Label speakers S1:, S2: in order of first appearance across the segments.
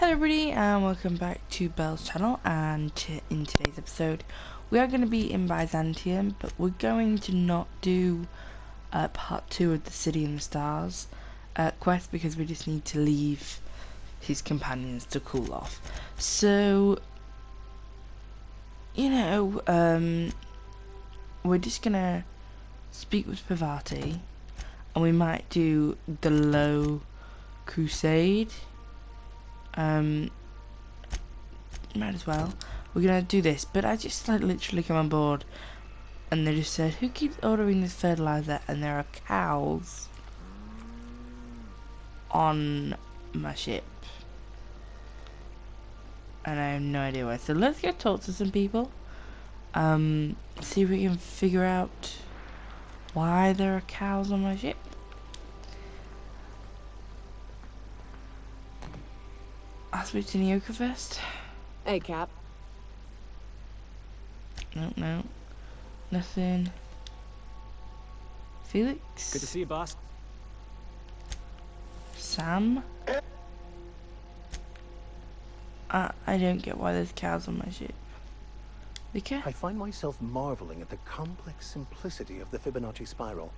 S1: Hello everybody and welcome back to Belle's channel, and in today's episode we are going to be in Byzantium, but we're going to not do part 2 of the City in the Stars quest because we just need to leave his companions to cool off. So, you know, we're just going to speak with Parvati and we might do the low Crusade. Might as well. We're gonna do this, but I just literally come on board and they just said, who keeps ordering this fertilizer? And there are cows on my ship. And I have no idea why. So let's go talk to some people. See if we can figure out why there are cows on my ship. I'll speak to Nyoka first.
S2: Hey, Cap.
S1: No. Nothing. Felix?
S3: Good to see you, boss.
S1: Sam? I don't get why there's cows on my ship. Okay.
S4: I find myself marveling at the complex simplicity of the Fibonacci spiral.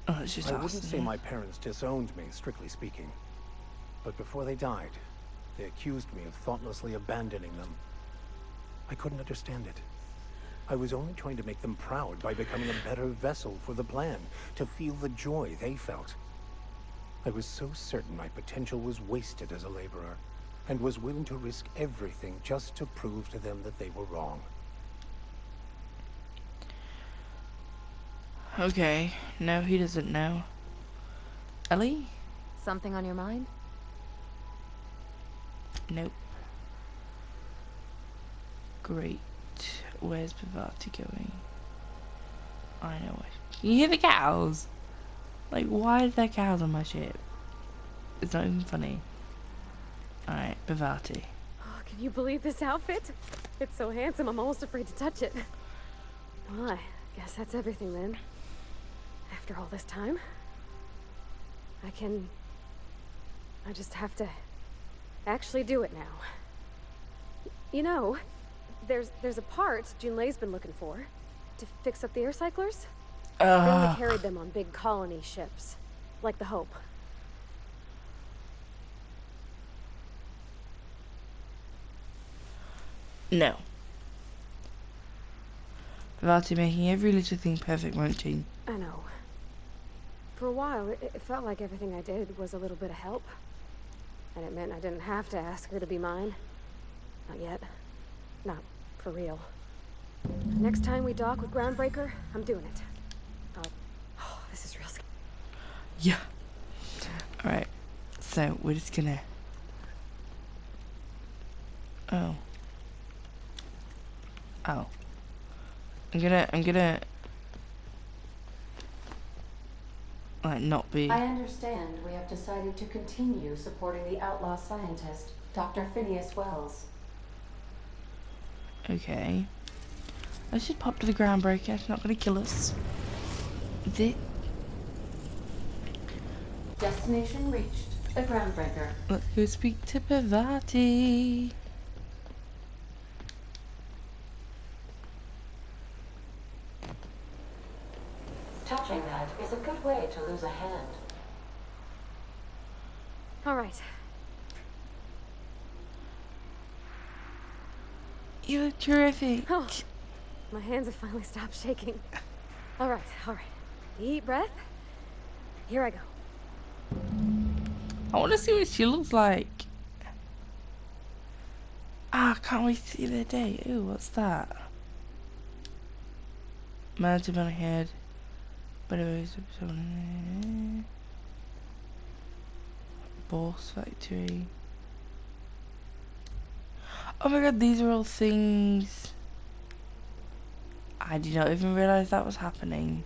S1: Oh, it's just
S4: I wouldn't say my parents disowned me, strictly speaking. But before they died, they accused me of thoughtlessly abandoning them. I couldn't understand it. I was only trying to make them proud by becoming a better vessel for the plan, to feel the joy they felt. I was so certain my potential was wasted as a laborer, and was willing to risk everything just to prove to them that they were wrong.
S1: Okay, no, he doesn't know. Ellie?
S2: Something on your mind?
S1: Nope. Great. Where's Parvati going? I know it. Can you hear the cows? Like, why is there cows on my ship? It's not even funny. Alright, Parvati.
S2: Oh, can you believe this outfit? It's so handsome, I'm almost afraid to touch it. Well, I guess that's everything then. After all this time, I just have to actually do it now. You know, there's a part Junlei's been looking for to fix up the air cyclers. They only carried them on big colony ships, like the Hope.
S1: No. Parvati, making every little thing perfect won't change.
S2: I know. For a while, it felt like everything I did was a little bit of help. And it meant I didn't have to ask her to be mine. Not yet. Not for real. Next time we dock with Groundbreaker, I'm doing it. Oh, this is real scary.
S1: Yeah. Alright. So, we're just gonna... Oh. I'm gonna... Like, not be...
S5: I understand we have decided to continue supporting the outlaw scientist, Dr. Phineas Wells.
S1: Okay. Let's just pop to the Groundbreaker. It's not gonna kill us. Is it?
S5: Destination reached. The Groundbreaker.
S1: Let's go speak to Parvati.
S5: Touching that is a good way to lose a hand.
S2: All right.
S1: You look terrific.
S2: Oh, my hands have finally stopped shaking. All right. Deep breath. Here I go.
S1: I want to see what she looks like. Ah, can't wait to see the day. Ooh, what's that? Mountain on my head. But it was Boss Factory. Oh my god, these are all things I did not even realise that was happening.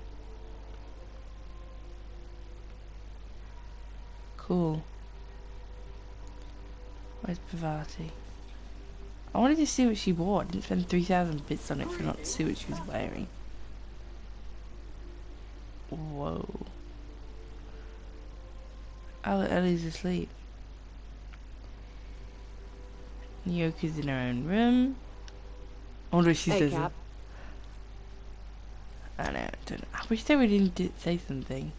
S1: Cool. Where's Parvati? I wanted to see what she wore. I didn't spend 3,000 bits on it for not to see what she was wearing. Whoa. Ellie's asleep. Nyoka's in her own room. I wonder if she
S2: Hey,
S1: says
S2: Cap.
S1: it. I know, don't know. I wish they would say something.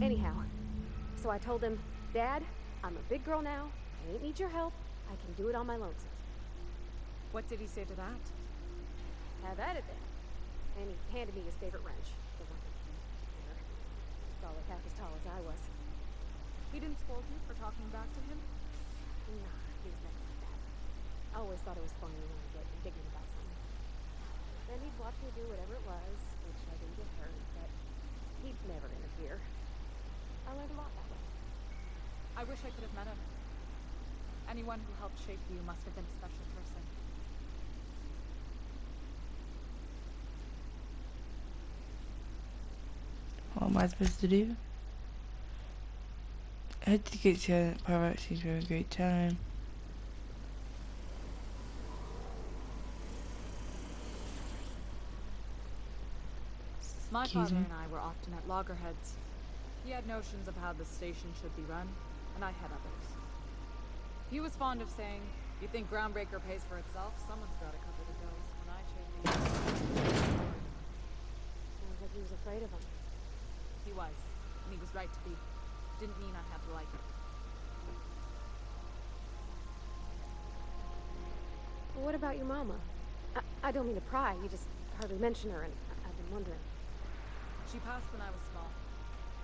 S2: Anyhow, so I told him, Dad, I'm a big girl now. I ain't need your help. I can do it on my lonesome.
S3: What did he say to that?
S2: Have at it then. And he handed me his favorite wrench. The one that he was probably half as tall as I was.
S3: He didn't scold you for talking back to him?
S2: Nah, he was never like that. I always thought it was funny when I'd get indignant about something. Then he'd watch me do whatever it was, which I didn't get hurt, but he'd never interfere. I learned a lot that way.
S3: I wish I could have met him. Anyone who helped shape you must have been a special person.
S1: What am I supposed to do? Head to the kitchen. Parvati seems to have a great time.
S3: My
S1: Excuse
S3: father
S1: me?
S3: and I were often at loggerheads. He had notions of how the station should be run, and I had others. He was fond of saying, "You think Groundbreaker pays for itself? Someone's got to cover the bills." When I chose
S2: Sounds like he was afraid of him.
S3: he was, and he was right to be. Didn't mean I had to like it.
S2: Well, what about your mama? I don't mean to pry, you just hardly mention her, and I've been wondering.
S3: She passed when I was small.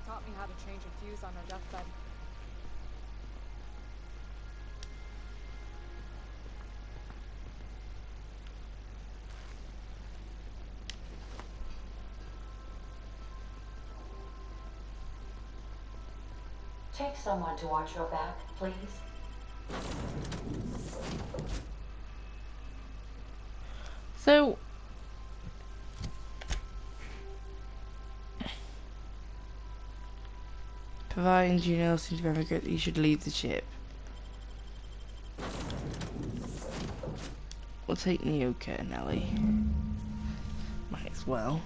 S3: Taught me how to change a fuse on her deathbed.
S5: Take someone to watch your back, please.
S1: So, providing you know seems very good, you should leave the ship. We'll take Nyoka and Ellie. Might as well.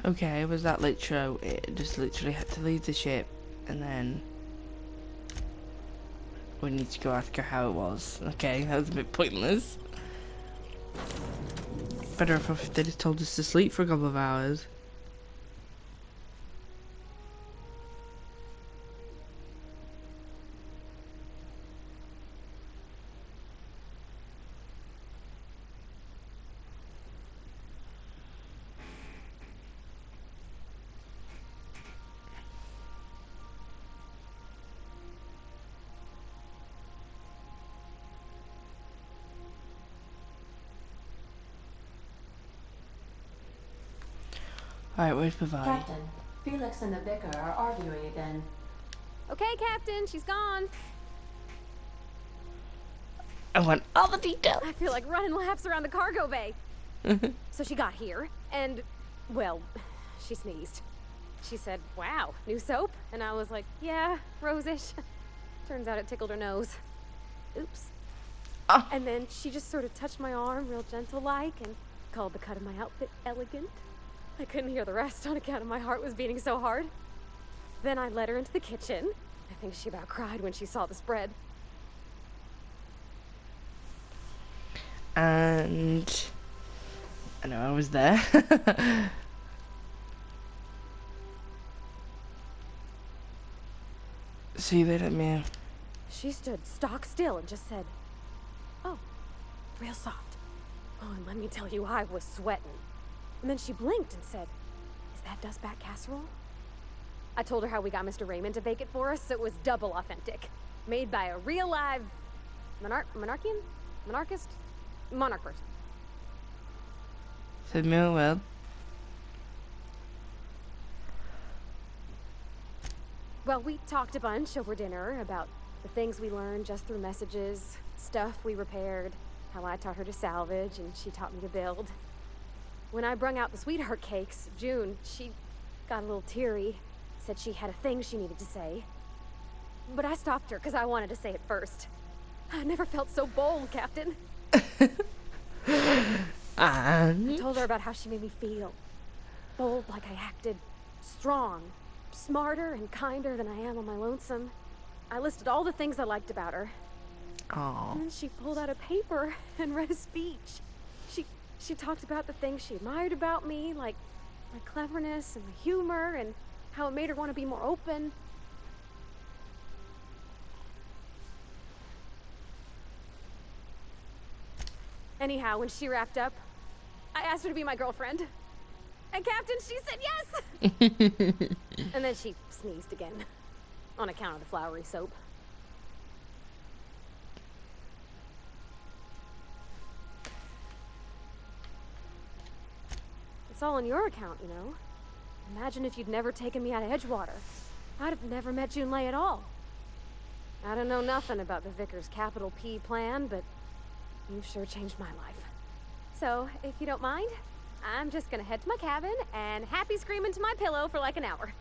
S1: Okay, was that literal? It just literally had to leave the ship, and then we need to go ask her how it was. Okay, that was a bit pointless. Better if they just told us to sleep for a couple of hours. Alright, where's Parvati?
S5: Captain, Felix and the vicar are arguing again.
S2: Okay, Captain, she's gone.
S1: I want all the details.
S2: I feel like running laps around the cargo bay. So she got here, and, well, she sneezed. She said, "Wow, new soap?" And I was like, "Yeah, rosish." Turns out it tickled her nose. Oops.
S1: Oh.
S2: And then she just sort of touched my arm real gentle-like and called the cut of my outfit elegant. I couldn't hear the rest on account of my heart was beating so hard. Then I led her into the kitchen. I think she about cried when she saw the spread.
S1: And I know I was there. See, they let me.
S2: She stood stock still and just said, "Oh, real soft. Oh, and let me tell you, I was sweating. And then she blinked and said, "Is that dustback casserole?" I told her how we got Mr. Raymond to bake it for us, so it was double authentic. Made by a real live monarch person.
S1: So well.
S2: Well, we talked a bunch over dinner about the things we learned just through messages, stuff we repaired, how I taught her to salvage and she taught me to build. When I brung out the sweetheart cakes, June, she got a little teary, said she had a thing she needed to say. But I stopped her because I wanted to say it first. I never felt so bold, Captain. I told her about how she made me feel. Bold like I acted, strong, smarter and kinder than I am on my lonesome. I listed all the things I liked about her.
S1: Aww.
S2: And then she pulled out a paper and read a speech. She talked about the things she admired about me, like my cleverness and my humor, and how it made her want to be more open. Anyhow, when she wrapped up, I asked her to be my girlfriend. And Captain, she said yes! And then she sneezed again, on account of the flowery soap. It's all on your account, you know. Imagine if you'd never taken me out of Edgewater. I'd have never met June Lay at all. I don't know nothing about the Vicar's capital P plan, but you've sure changed my life. So, if you don't mind, I'm just gonna head to my cabin and happy scream into my pillow for like an hour.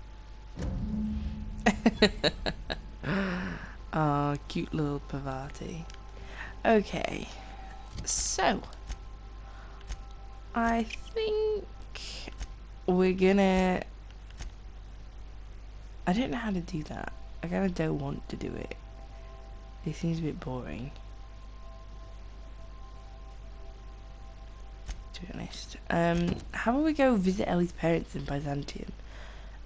S1: Oh, cute little Parvati. Okay, so I think we're gonna... I don't know how to do that. I kinda don't want to do it. It seems a bit boring, to be honest. How about we go visit Ellie's parents in Byzantium?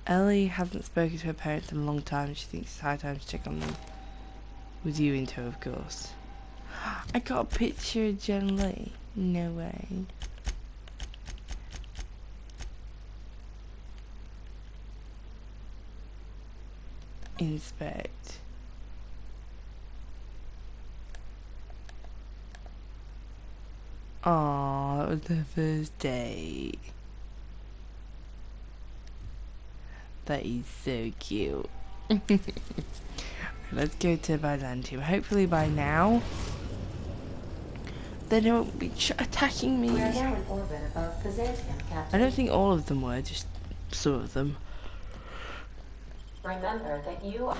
S1: Ellie hasn't spoken to her parents in a long time. She thinks it's high time to check on them. With you in tow, of course. I got a picture of Jen Lee. No way. Inspect. Aww, that was their first date. That is so cute. Let's go to Byzantium. Hopefully by now they don't be attacking me.
S5: We are now in orbit above Byzantium, Captain.
S1: I don't think all of them were, just some of them.
S5: Remember that you are...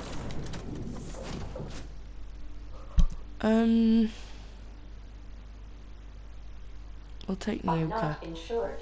S1: We'll take
S5: are
S1: Nyoka.
S5: not insured.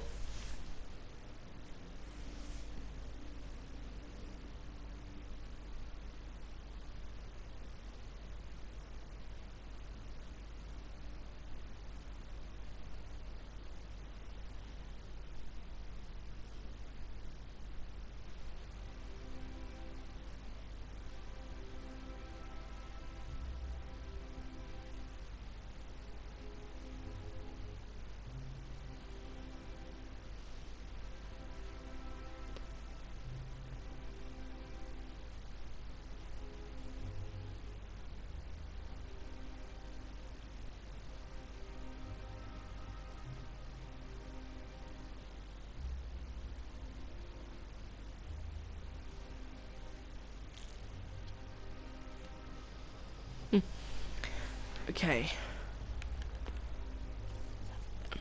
S1: Okay.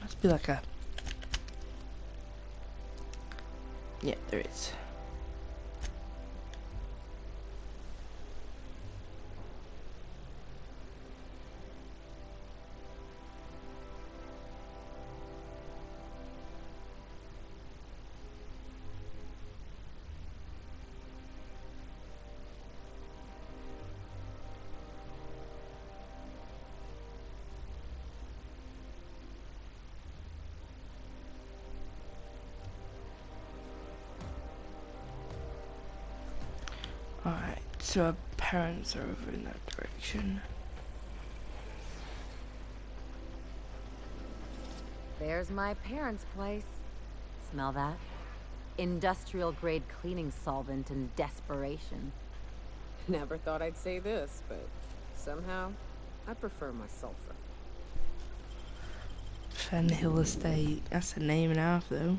S1: Must be like a... Yeah, there is. Alright, so our parents are over in that direction.
S6: There's my parents' place. Smell that? Industrial-grade cleaning solvent and desperation.
S3: Never thought I'd say this, but somehow, I prefer my sulfur.
S1: Fenhill Estate. That's a name and a half, though.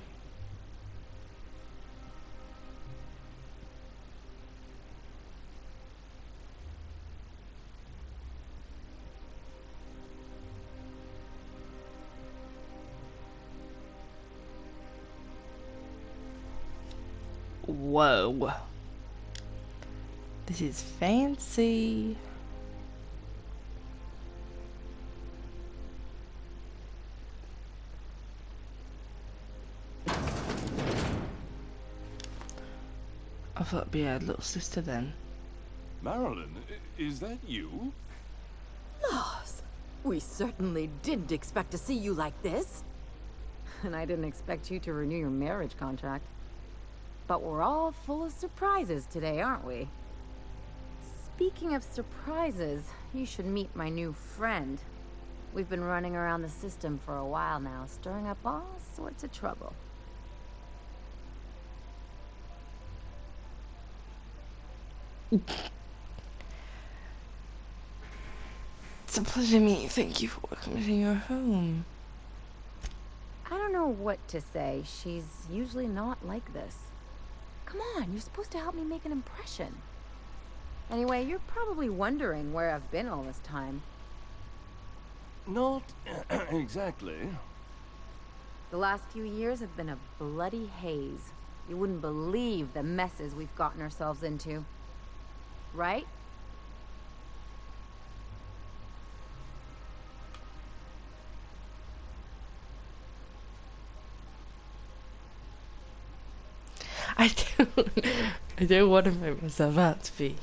S1: Whoa. This is fancy. I thought it'd be a little sister then.
S7: Marilyn, is that you?
S6: Laws, we certainly didn't expect to see you like this. And I didn't expect you to renew your marriage contract. But we're all full of surprises today, aren't we? Speaking of surprises, you should meet my new friend. We've been running around the system for a while now, stirring up all sorts of trouble.
S1: It's a pleasure to meet you. Thank you for welcoming me to your home.
S6: I don't know what to say. She's usually not like this. Come on, you're supposed to help me make an impression. Anyway, you're probably wondering where I've been all this time.
S7: Not exactly.
S6: The last few years have been a bloody haze. You wouldn't believe the messes we've gotten ourselves into. Right?
S1: I don't want to make myself out to be.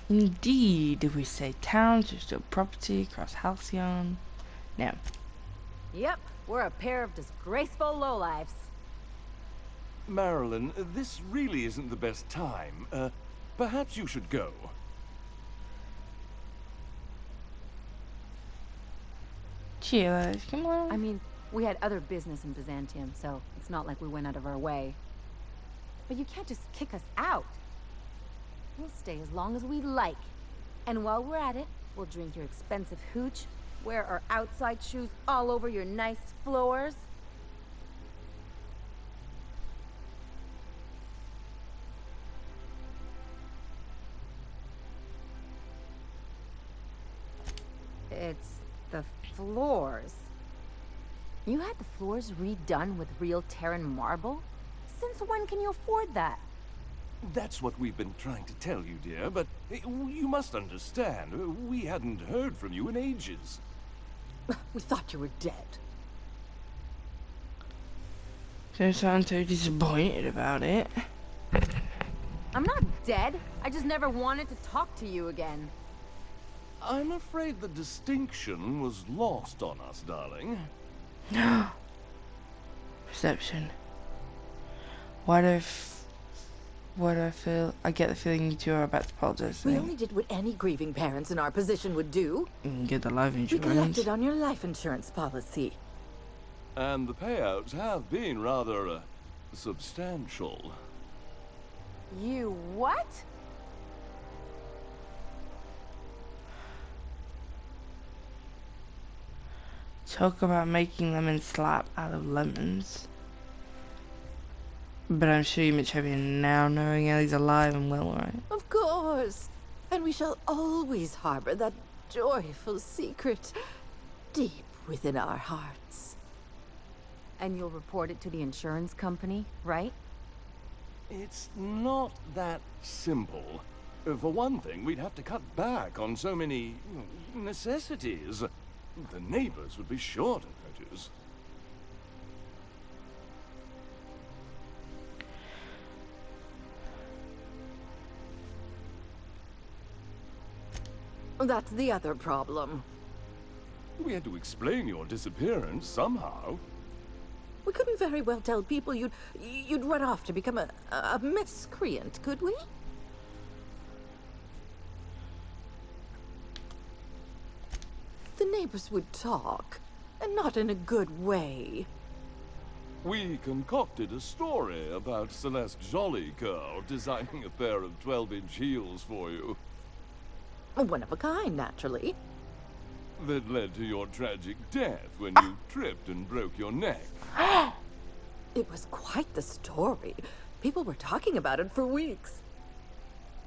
S1: Indeed, we say towns are still property across Halcyon. No.
S6: Yep, we're a pair of disgraceful lowlifes.
S7: Marilyn, this really isn't the best time. Perhaps you should go.
S1: Cheers, come on.
S6: I mean, we had other business in Byzantium, so it's not like we went out of our way. But you can't just kick us out. We'll stay as long as we like. And while we're at it, we'll drink your expensive hooch, wear our outside shoes all over your nice floors. It's the floors. You had the floors redone with real Terran marble? Since when can you afford that?
S7: That's what we've been trying to tell you, dear, but you must understand. We hadn't heard from you in ages.
S6: We thought you were dead.
S1: Don't sound so disappointed about it.
S6: I'm not dead. I just never wanted to talk to you again.
S7: I'm afraid the distinction was lost on us, darling.
S1: Perception. Why do I feel? I get the feeling you two are about to apologize.
S8: We only did what any grieving parents in our position would do.
S1: Get the life
S8: We
S1: insurance.
S8: collected on your life insurance policy.
S7: And the payouts have been rather, substantial.
S6: You what?
S1: Talk about making lemon slap out of lemons. But I'm sure you're much happier now knowing Ellie's alive and well, right?
S8: Of course. And we shall always harbor that joyful secret deep within our hearts.
S6: And you'll report it to the insurance company, right?
S7: It's not that simple. For one thing, we'd have to cut back on so many necessities. The neighbors would be sure to notice.
S8: That's the other problem.
S7: We had to explain your disappearance somehow.
S8: We couldn't very well tell people you'd run off to become a miscreant, could we? The neighbors would talk, and not in a good way.
S7: We concocted a story about Celeste Jollycurl designing a pair of 12-inch heels for you.
S8: One of a kind, naturally.
S7: That led to your tragic death when you tripped and broke your neck.
S8: It was quite the story. People were talking about it for weeks.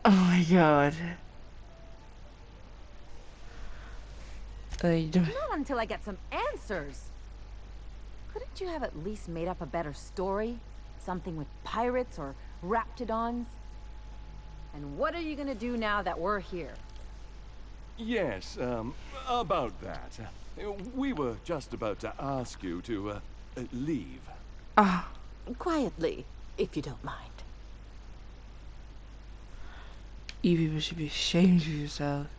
S1: Oh my god. They don't.
S6: Not until I get some answers. Couldn't you have at least made up a better story? Something with pirates or raptidons? And what are you gonna do now that we're here?
S7: Yes, about that. We were just about to ask you to, leave.
S1: Ah,
S8: Quietly, if you don't mind.
S1: you people should be ashamed of yourselves.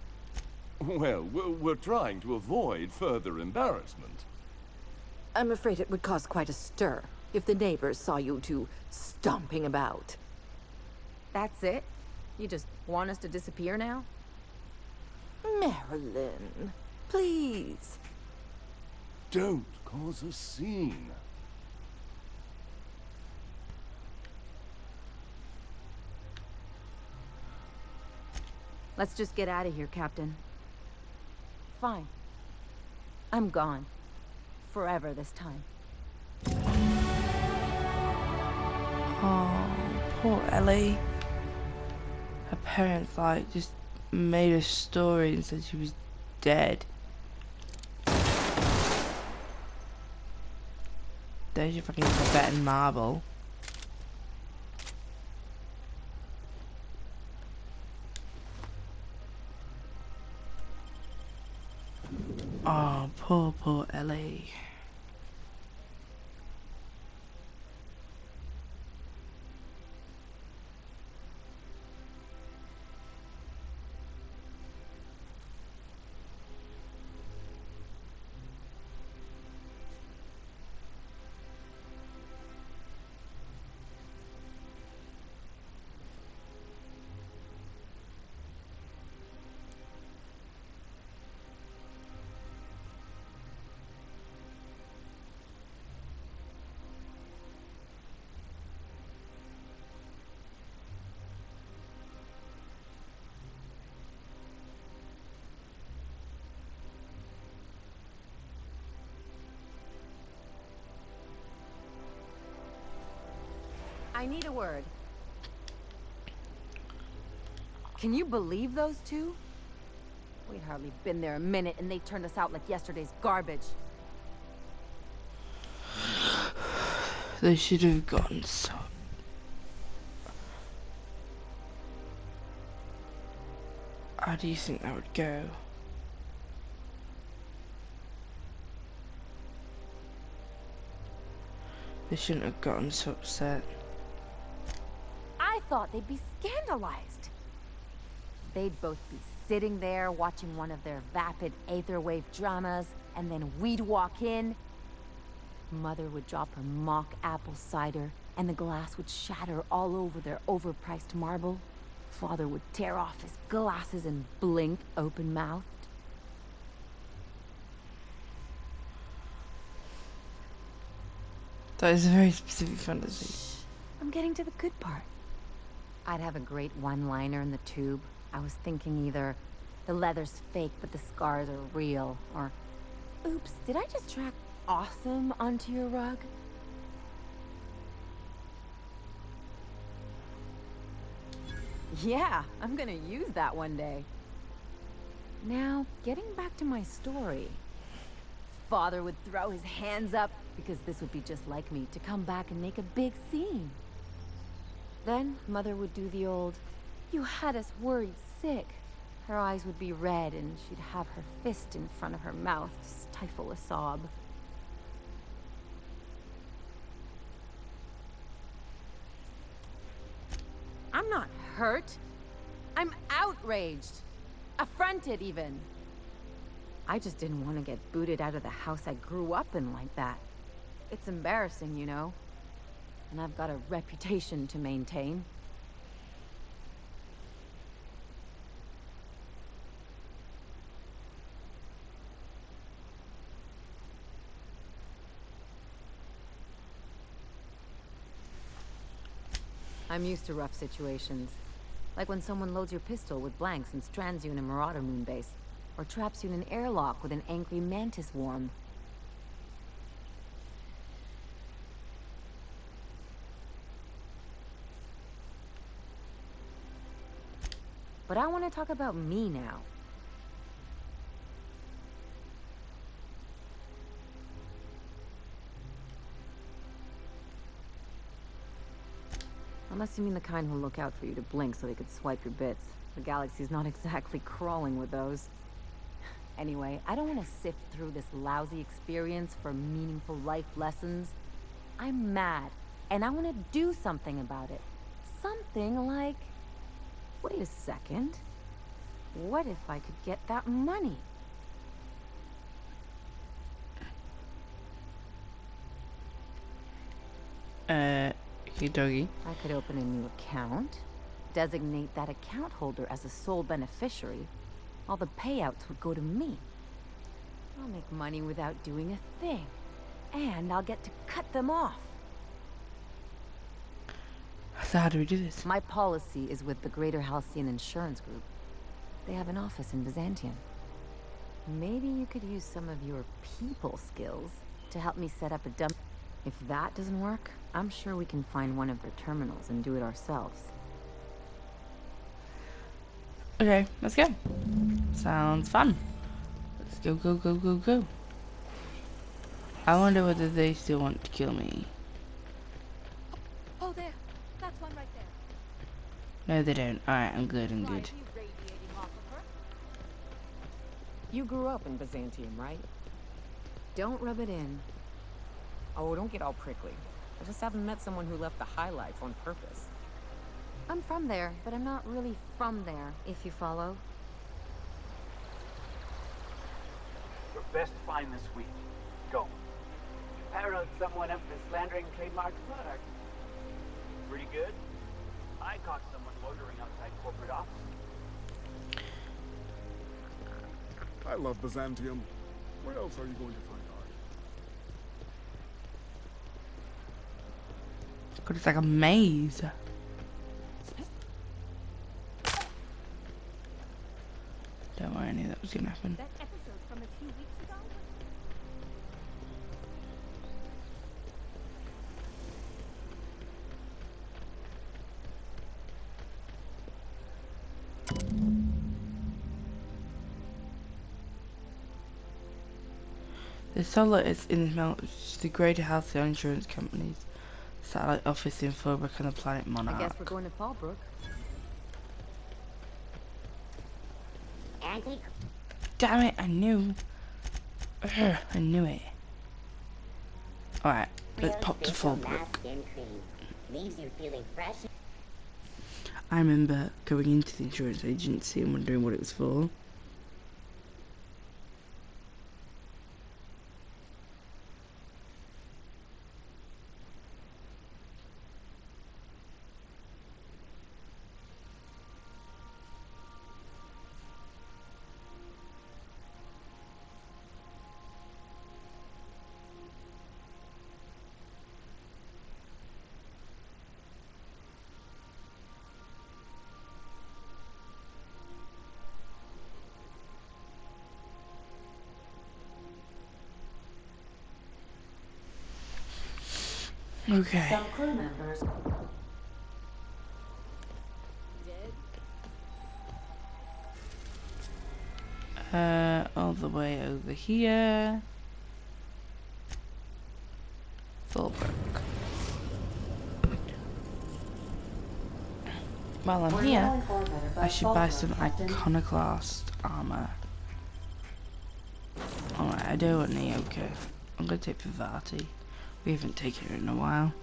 S7: Well, we're trying to avoid further embarrassment.
S8: I'm afraid it would cause quite a stir if the neighbors saw you two stomping about.
S6: That's it? You just want us to disappear now?
S8: Marilyn, please.
S7: Don't cause a scene.
S6: Let's just get out of here, Captain. Fine. I'm gone. Forever this time.
S1: Oh, poor Ellie. Her parents like just made a story and said she was dead. There's your fucking Tibetan marble. Oh, poor Ellie.
S6: I need a word. Can you believe those two? We'd hardly been there a minute and they turned us out like yesterday's garbage.
S1: They should have gotten so. How do you think that would go? They shouldn't have gotten so upset.
S6: I thought they'd be scandalized. They'd both be sitting there watching one of their vapid aetherwave dramas, and then we'd walk in. Mother would drop her mock apple cider, and the glass would shatter all over their overpriced marble. Father would tear off his glasses and blink open-mouthed.
S1: That is a very specific fantasy.
S6: I'm getting to the good part. I'd have a great one-liner in the tube. I was thinking either the leather's fake but the scars are real, or oops, did I just track awesome onto your rug? Yeah, I'm gonna use that one day. Now, getting back to my story. Father would throw his hands up because this would be just like me to come back and make a big scene. Then Mother would do the old, "You had us worried sick." Her eyes would be red and she'd have her fist in front of her mouth to stifle a sob. I'm not hurt. I'm outraged. Affronted, even. I just didn't want to get booted out of the house I grew up in like that. It's embarrassing, you know. And I've got a reputation to maintain. I'm used to rough situations. Like when someone loads your pistol with blanks and strands you in a Marauder moonbase, or traps you in an airlock with an angry mantis worm. But I want to talk about me now. Unless you mean the kind who'll look out for you to blink so they could swipe your bits. The galaxy's not exactly crawling with those. Anyway, I don't want to sift through this lousy experience for meaningful life lessons. I'm mad, and I want to do something about it. Something like... Wait a second. What if I could get that money?
S1: Hey, doggy.
S6: I could open a new account, designate that account holder as a sole beneficiary. All the payouts would go to me. I'll make money without doing a thing. And I'll get to cut them off.
S1: So how do we do this?
S6: My policy is with the Greater Halcyon Insurance Group. They have an office in Byzantium. Maybe you could use some of your people skills to help me set up a dump. If that doesn't work, I'm sure we can find one of their terminals and do it ourselves.
S1: Okay, let's go. Sounds fun. Let's go, go, go, go, go. I wonder whether they still want to kill me.
S3: Oh, there. That's one right there.
S1: No, they don't. Alright, I'm good, I'm
S3: Why
S1: good.
S3: are you radiating off of her?
S9: You grew up in Byzantium, right?
S6: Don't rub it in.
S9: Oh, don't get all prickly. I just haven't met someone who left the high life on purpose.
S6: I'm from there, but I'm not really from there, if you follow.
S10: Your best find this week. Go. You paranoid someone up for slandering trademark product. Pretty good. I caught someone loitering outside corporate office.
S11: I love Byzantium. Where else are you going to find art?
S1: God, it's like a maze. Don't worry, I knew that was gonna happen.
S3: That episode from a few weeks ago?
S1: The solar is in the Greater Halcyon Insurance Company's satellite office in Phobos on the planet Monarch.
S6: I guess we're going to Fallbrook.
S2: Antique?
S1: Damn it, I knew. Ugh, I knew it. Alright, let's pop to Fallbrook.
S2: Leaves you feeling fresh.
S1: I remember going into the insurance agency and wondering what it was for. Okay.
S5: Some crew members.
S1: All the way over here. Fallbrook. While I'm here, I should buy some iconoclast armor. Alright, I do want Nyoka. I'm gonna take Parvati. We haven't taken her in a while.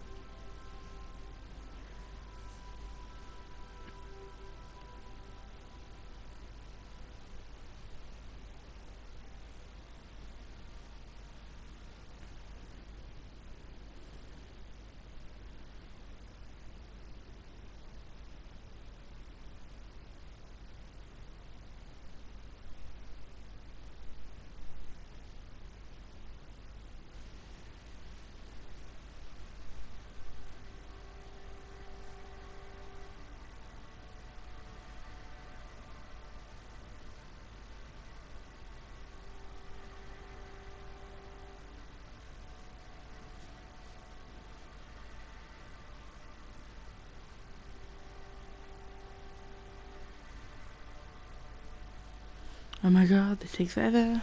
S1: Oh my god, this takes forever.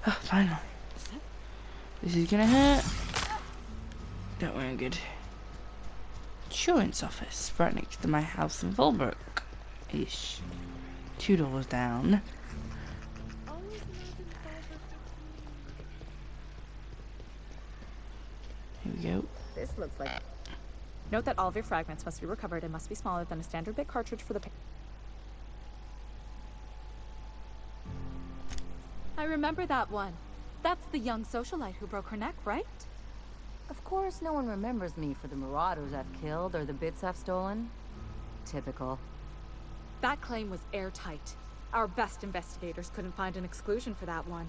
S1: Oh, finally. This is gonna hurt. Don't worry, I'm good. Insurance office, right next to my house in Volbrook. Ish. 2 doors down. Here we go.
S3: This looks like... Note that all of your fragments must be recovered and must be smaller than a standard bit cartridge for the... I remember that one. That's the young socialite who broke her neck, right?
S6: Of course, no one remembers me for the marauders I've killed or the bits I've stolen. Typical.
S3: That claim was airtight. Our best investigators couldn't find an exclusion for that one.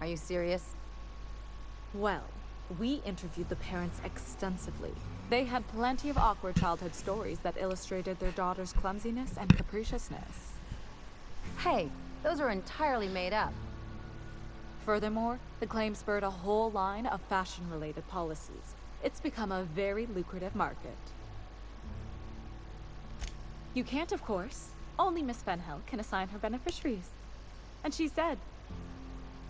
S6: Are you serious?
S3: Well, we interviewed the parents extensively. They had plenty of awkward childhood stories that illustrated their daughter's clumsiness and capriciousness.
S6: Hey, those are entirely made up.
S3: Furthermore, the claim spurred a whole line of fashion-related policies. It's become a very lucrative market. You can't, of course. Only Miss Fenhill can assign her beneficiaries. And she's dead.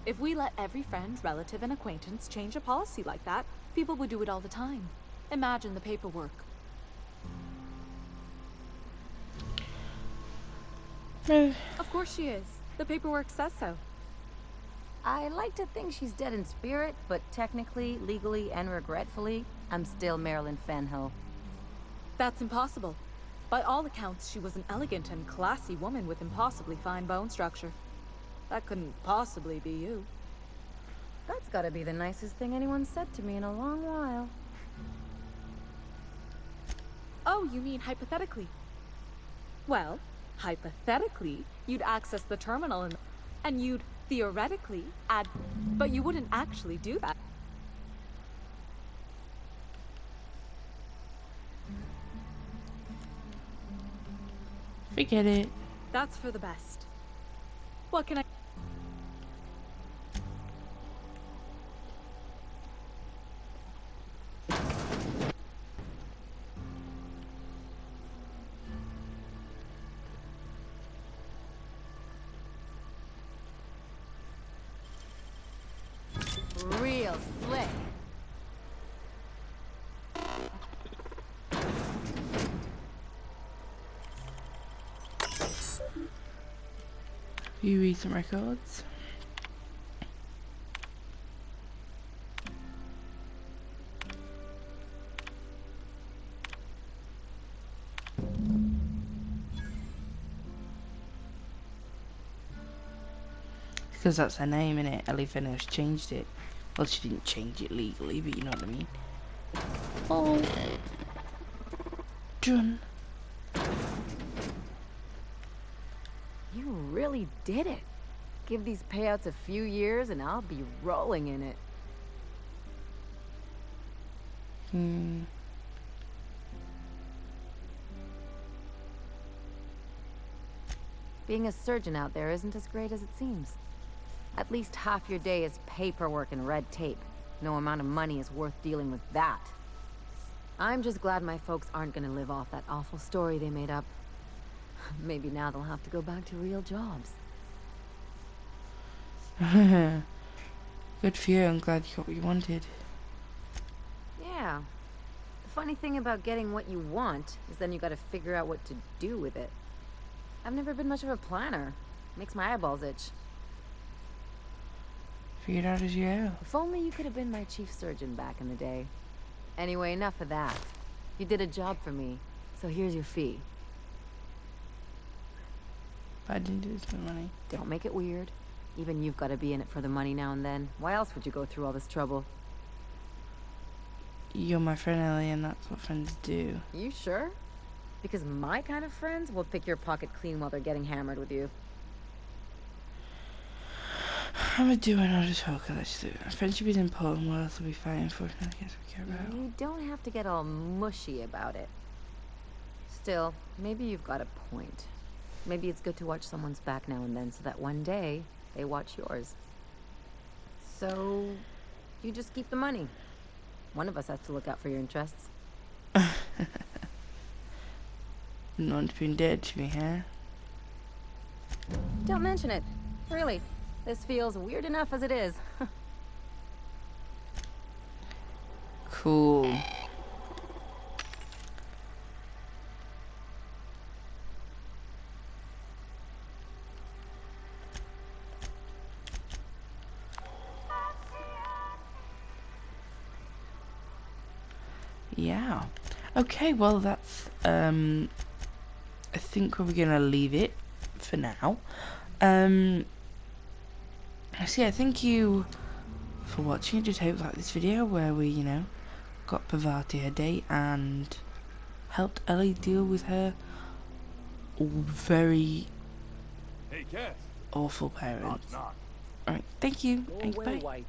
S3: If we let every friend, relative, and acquaintance change a policy like that, people would do it all the time. Imagine the paperwork. Of course she is. The paperwork says so.
S6: I like to think she's dead in spirit, but technically, legally, and regretfully, I'm still Marilyn Fenhill.
S3: That's impossible. By all accounts, she was an elegant and classy woman with impossibly fine bone structure. That couldn't possibly be you.
S6: That's gotta be the nicest thing anyone's said to me in a long while.
S3: Oh, you mean hypothetically? Well, hypothetically, you'd access the terminal and you'd theoretically add... But you wouldn't actually do that.
S1: Forget it.
S3: That's for the best. What can I...
S6: Real slick.
S1: Few recent records. Because that's her name, innit? Ellie Fenhill's changed it. Well, she didn't change it legally, but you know what I mean. Oh. Done.
S6: You really did it. Give these payouts a few years and I'll be rolling in it. Being a surgeon out there isn't as great as it seems. At least half your day is paperwork and red tape. No amount of money is worth dealing with that. I'm just glad my folks aren't gonna live off that awful story they made up. Maybe now they'll have to go back to real jobs.
S1: Good for you, I'm glad you got what you wanted.
S6: Yeah. The funny thing about getting what you want is then you gotta figure out what to do with it. I've never been much of a planner. Makes my eyeballs itch.
S1: Figured out as you go.
S6: If only you could have been my chief surgeon back in the day. Anyway, enough of that. You did a job for me, so here's your fee.
S1: But I didn't do this for money.
S6: Don't make it weird. Even you've got to be in it for the money now and then. Why else would you go through all this trouble?
S1: You're my friend, Ellie, and that's what friends do.
S6: You sure? Because my kind of friends will pick your pocket clean while they're getting hammered with you.
S1: I'm a doer, not a talker, let's do it. Friendship is important, what else are we fighting for? I guess we care about.
S6: You don't have to get all mushy about it. Still, maybe you've got a point. Maybe it's good to watch someone's back now and then so that one day they watch yours. So, you just keep the money. One of us has to look out for your interests.
S1: No one's been dead to me here.
S6: Don't mention it. Really. This feels weird enough as it is.
S1: Cool. Yeah. Okay, well that's I think we're gonna leave it for now. So yeah, thank you for watching. I just hope you like this video where we, you know, got Parvati her date and helped Ellie deal with her very
S7: Hey, Cat.
S1: awful parents.
S7: Knock, knock.
S1: Alright, thank you.
S4: Go
S1: Thanks,
S4: away,
S1: bye.
S4: White.